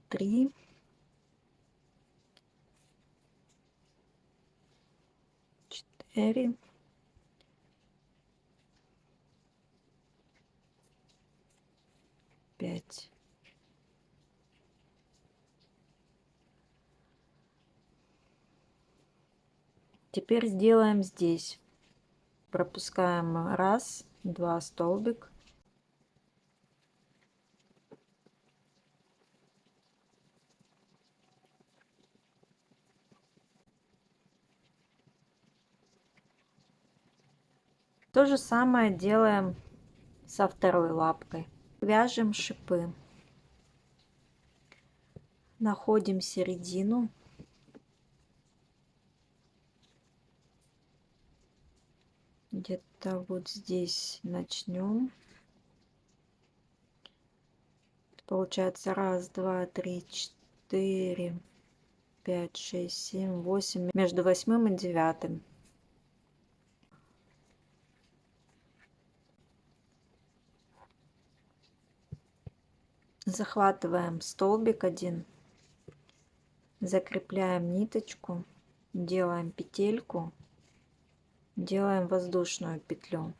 3, 4, 5. Теперь сделаем здесь. Пропускаем раз, два столбик. То же самое делаем со второй лапкой. Вяжем шипы. Находим середину. Где-то вот здесь начнем. Получается раз, два, три, 4, 5, 6, 7, 8. Между 8 и 9. Захватываем столбик один, закрепляем ниточку, делаем петельку, делаем воздушную петлю.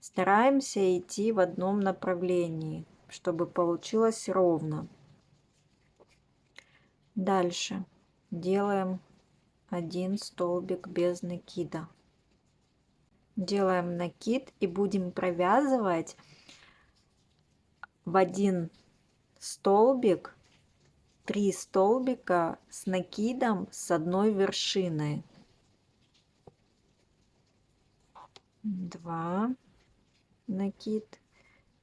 Стараемся идти в одном направлении, чтобы получилось ровно. Дальше делаем один столбик без накида. Делаем накид и будем провязывать в один столбик 3 столбика с накидом с одной вершиной. 2 накид,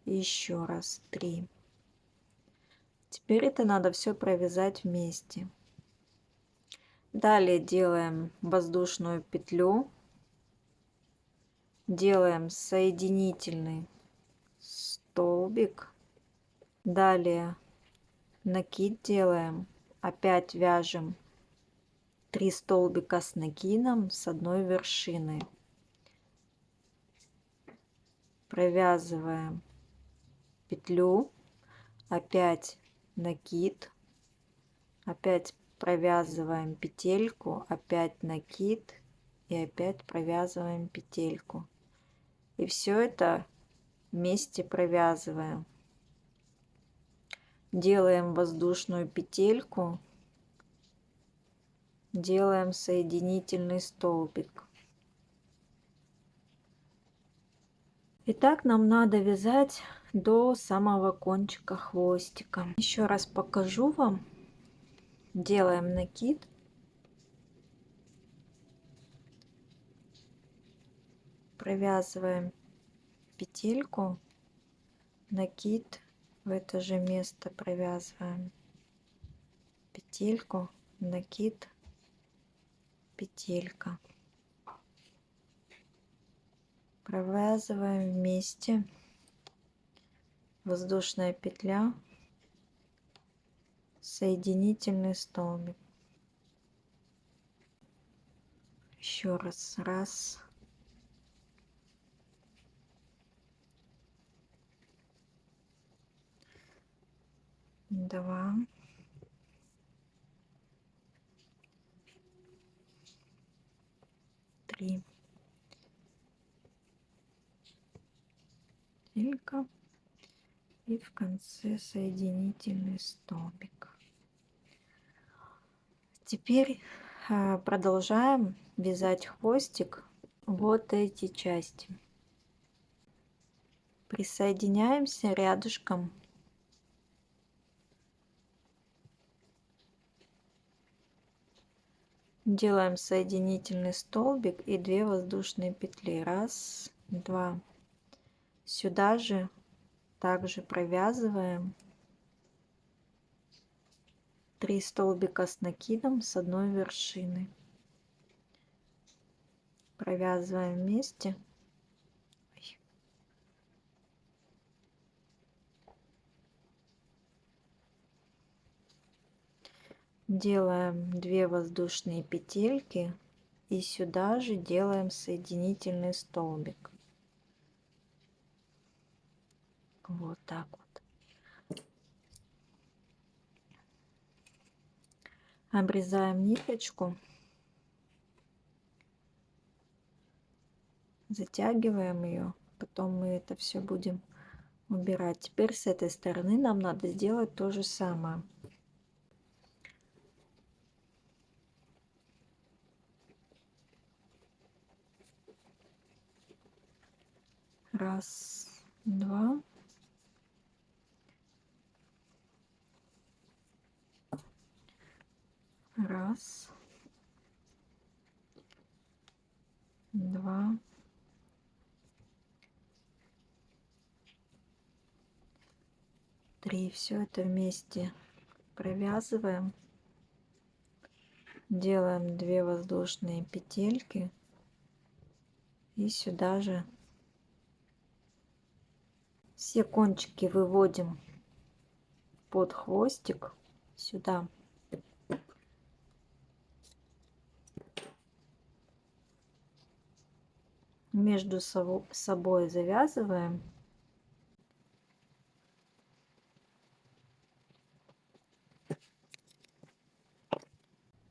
еще раз 3. Теперь это надо все провязать вместе. Далее делаем воздушную петлю, делаем соединительный столбик, далее накид делаем, опять вяжем 3 столбика с накидом с одной вершиной, провязываем петлю, опять накид, опять провязываем петельку, опять накид и опять провязываем петельку. И все это вместе провязываем. Делаем воздушную петельку, делаем соединительный столбик. И так нам надо вязать до самого кончика хвостика. Еще раз покажу вам. Делаем накид. Провязываем петельку, накид, в это же место провязываем петельку, накид, петелька. Провязываем вместе, воздушная петля, соединительный столбик. Еще раз, раз, два, три. Петелька и в конце соединительный столбик. Теперь продолжаем вязать хвостик вот эти части. Присоединяемся рядышком. Делаем соединительный столбик и 2 воздушные петли. Раз, два. Сюда же также провязываем 3 столбика с накидом с одной вершины. Провязываем вместе. Делаем 2 воздушные петельки и сюда же делаем соединительный столбик. Вот так вот. Обрезаем ниточку, затягиваем ее, потом мы это все будем убирать. Теперь с этой стороны нам надо сделать то же самое. Раз, два. Раз, два, три. Все это вместе провязываем. Делаем 2 воздушные петельки и сюда же все кончики выводим под хвостик сюда. Между собой завязываем.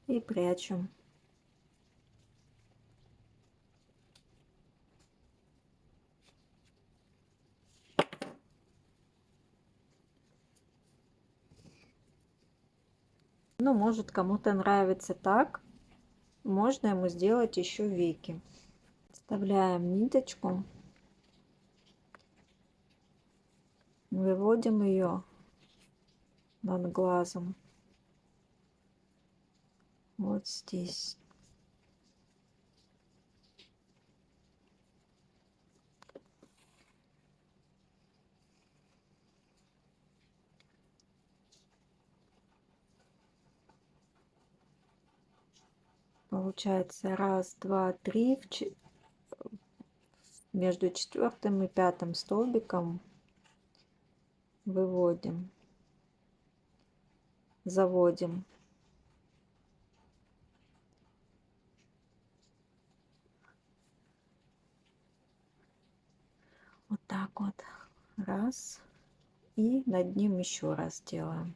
И прячем. Ну, может, кому-то нравится так. Можно ему сделать еще веки. Вставляем ниточку. Выводим ее над глазом. Вот здесь. Получается раз, два, три. Между 4-м и 5-м столбиком выводим, заводим. Вот так вот. Раз. И над ним еще раз делаем.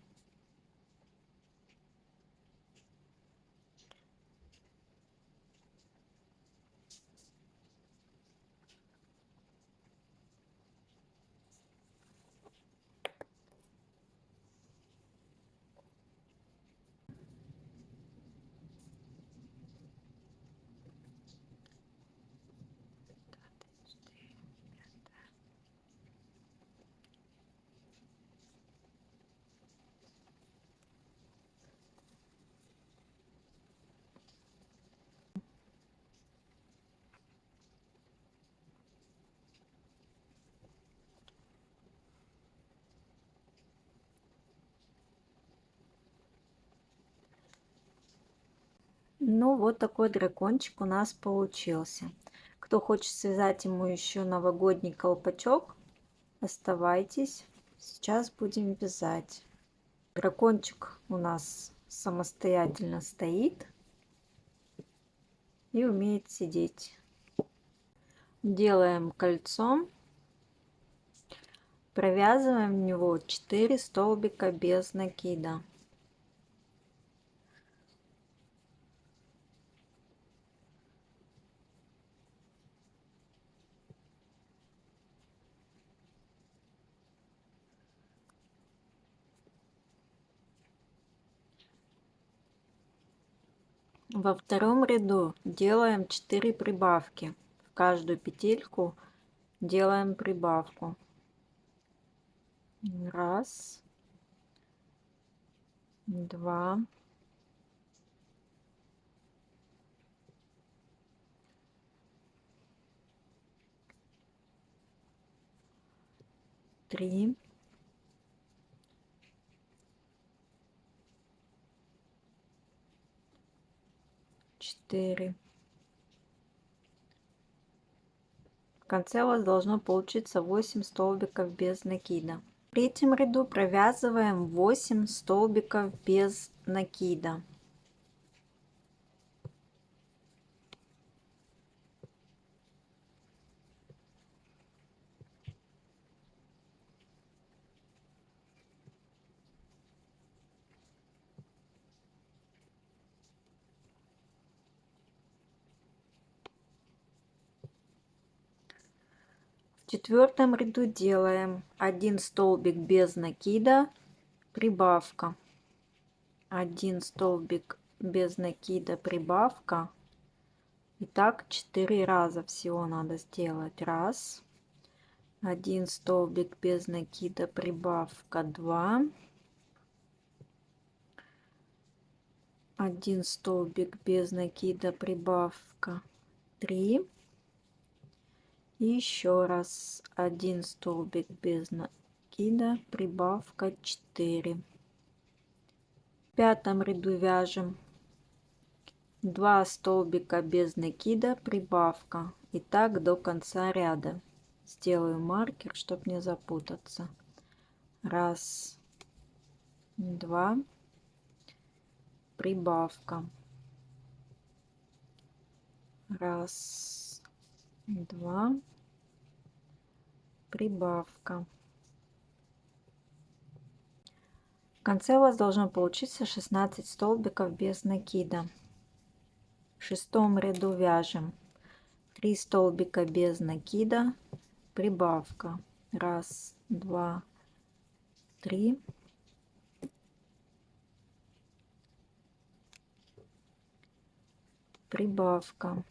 Ну, вот такой дракончик у нас получился. Кто хочет связать ему еще новогодний колпачок, оставайтесь. Сейчас будем вязать. Дракончик у нас самостоятельно стоит и умеет сидеть. Делаем кольцо. Провязываем в него 4 столбика без накида. Во втором ряду делаем 4 прибавки. В каждую петельку делаем прибавку. Раз, два, три, четыре. В конце у вас должно получиться 8 столбиков без накида. В третьем ряду провязываем 8 столбиков без накида. В четвертом ряду делаем 1 столбик без накида, прибавка, 1 столбик без накида, прибавка. И так 4 раза всего надо сделать. Раз, 1 столбик без накида, прибавка, 2, 1 столбик без накида, прибавка, 3. И еще раз 1 столбик без накида, прибавка, 4. В пятом ряду вяжем 2 столбика без накида, прибавка. И так до конца ряда. Сделаю маркер, чтобы не запутаться. Раз, два, прибавка. Раз, два, прибавка. В конце у вас должно получиться 16 столбиков без накида. В шестом ряду вяжем 3 столбика без накида, прибавка. Раз, два, три. Прибавка.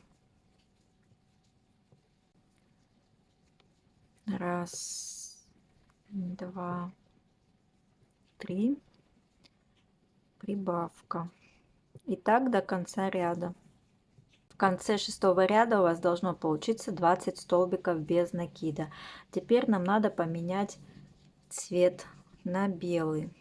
Раз, два, три. Прибавка. И так до конца ряда. В конце шестого ряда у вас должно получиться 20 столбиков без накида. Теперь нам надо поменять цвет на белый.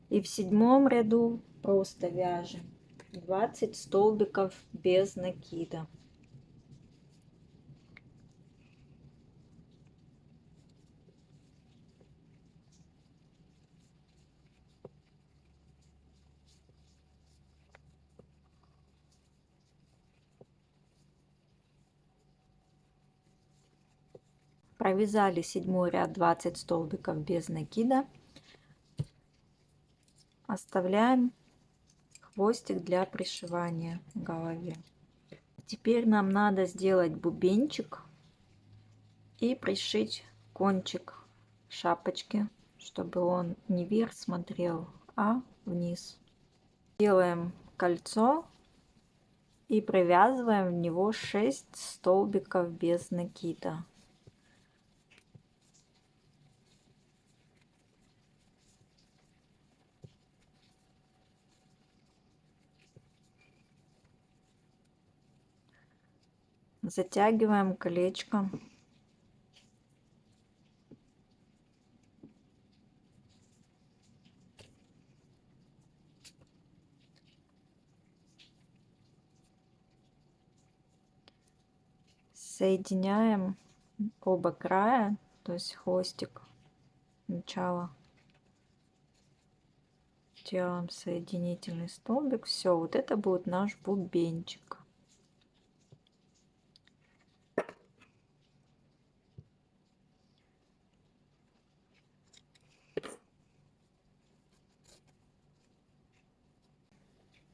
И в седьмом ряду просто вяжем 20 столбиков без накида. Провязали седьмой ряд 20 столбиков без накида. Оставляем хвостик для пришивания в голове. Теперь нам надо сделать бубенчик и пришить кончик шапочки, чтобы он не вверх смотрел, а вниз. Делаем кольцо и провязываем в него 6 столбиков без накида. Затягиваем колечко. Соединяем оба края, то есть хвостик, начало. Делаем соединительный столбик. Все, вот это будет наш бубенчик.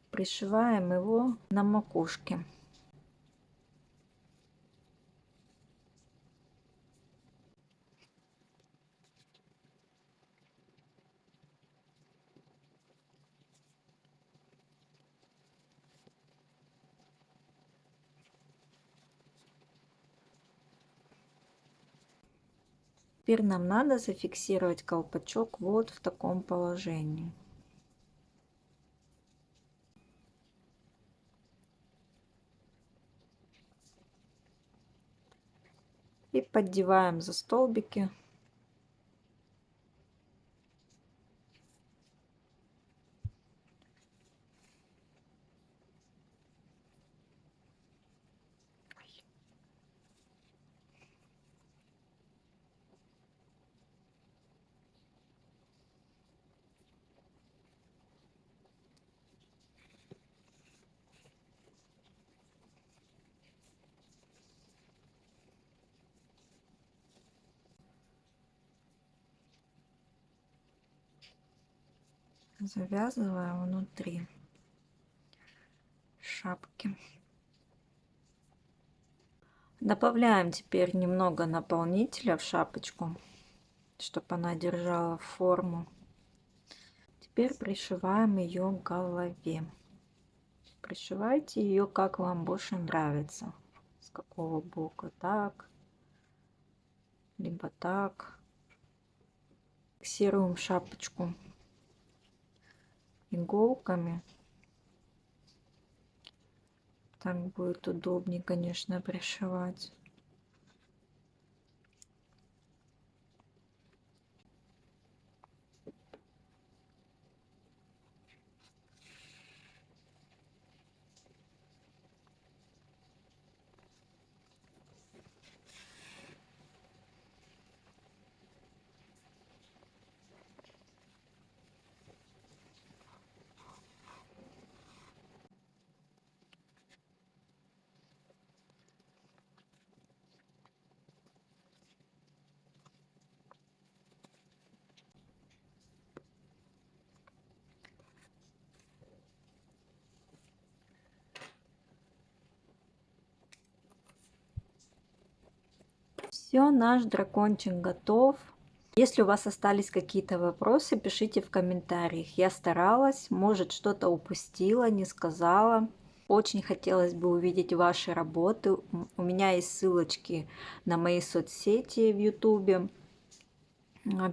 Пришиваем его на макушке. Теперь нам надо зафиксировать колпачок вот в таком положении. И поддеваем за столбики. Завязываем внутри шапки. Добавляем теперь немного наполнителя в шапочку, чтобы она держала форму. Теперь пришиваем ее к голове. Пришивайте ее, как вам больше нравится. С какого бока, так, либо так. Фиксируем шапочку иголками. Так будет удобнее, конечно, пришивать. Все, наш дракончик готов. Если у вас остались какие-то вопросы, пишите в комментариях. Я старалась, может, что-то упустила, не сказала. Очень хотелось бы увидеть ваши работы. У меня есть ссылочки на мои соцсети в YouTube.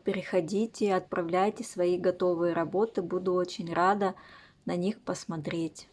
Переходите, отправляйте свои готовые работы. Буду очень рада на них посмотреть.